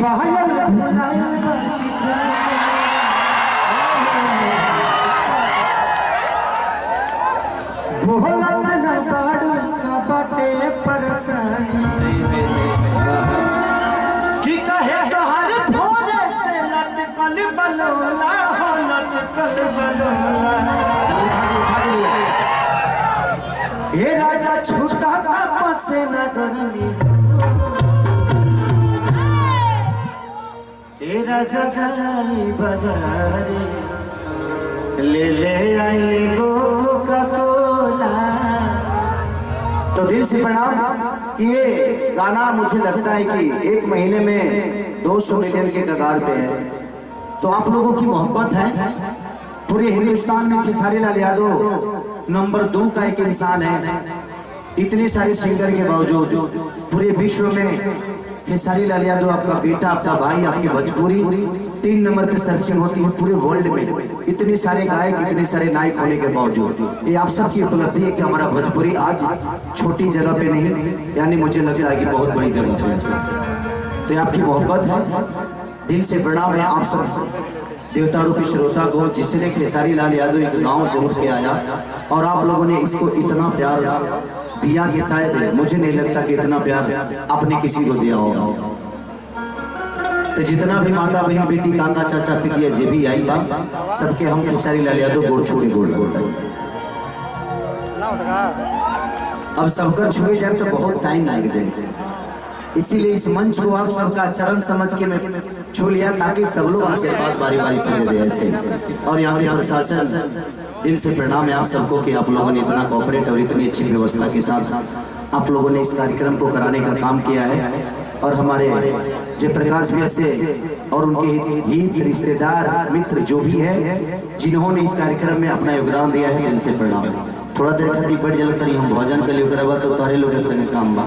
पायल भुलाए बाकी भोला ना बाड़ू का बटे परसानी कि कहे तोहर भोरे से लटकल बलोला हो लटकल बलोला हे राजा छूटा से न गर्मी हे राजा जाई बाजारे ले आई कोका कोला। तो दिल से प्रणाम कि ये गाना मुझे लगता है कि 1 महीने में 200 मिलियन के कगार पे है। तो आप लोगों की मोहब्बत है। पूरे हिंदुस्तान में खेसारी लाल यादव नंबर 2 का एक इंसान है। इतने सारे सिंगर के बावजूद पूरे विश्व में खेसारी लाल यादव आपका बेटा, आपका भाई, आपकी भोजपुरी 3 नंबर पे सर्चिंग होती है पूरे वर्ल्ड में। इतने सारे गायक, इतने सारे नायक होने के बावजूद ये आप सबकी उपलब्धि है कि हमारा भोजपुरी आज छोटी जगह पे नहीं, यानी मुझे लगता है कि बहुत बड़ी जगह पे। तो ये आपकी मोहब्बत है। दिल से प्रणाम है आप सब देवता रूपी श्रोता को, जिसने खेसारी लाल यादव एक गाँव से उठ के आया और आप लोगों ने इसको इतना प्यार दिया कि शायद मुझे नहीं लगता कि इतना प्यार आपने किसी को दिया होगा। तो जितना भी माता बहन बेटी काका चाचा पितिया जे भी आई बा सबके हम खेसारी लाल यादव गोड़ छोड़ी गोड़ लगता। अब सबकर छुए जाए तो बहुत टाइम लग जाए, इसीलिए इस मंच को आप सबका चरण समझ के मैं छू लिया ताकि सब लोग आशीर्वाद बारी बारी से दे ऐसे। और यहाँ के प्रशासन दिल से प्रणाम है आप सबको कि आप लोगों ने इतना कोऑपरेट और इतनी अच्छी व्यवस्था के साथ आप लोगों ने इस कार्यक्रम को कराने का काम किया है। और हमारे जयप्रकाश भैया से और उनके हित रिश्तेदार मित्र जो भी है जिन्होंने इस कार्यक्रम में अपना योगदान दिया है, दिल से प्रणाम। थोड़ा देर खाती बढ़ जल तरी हम भोजन के लिए करवा तो तारे लोग संग काम बा।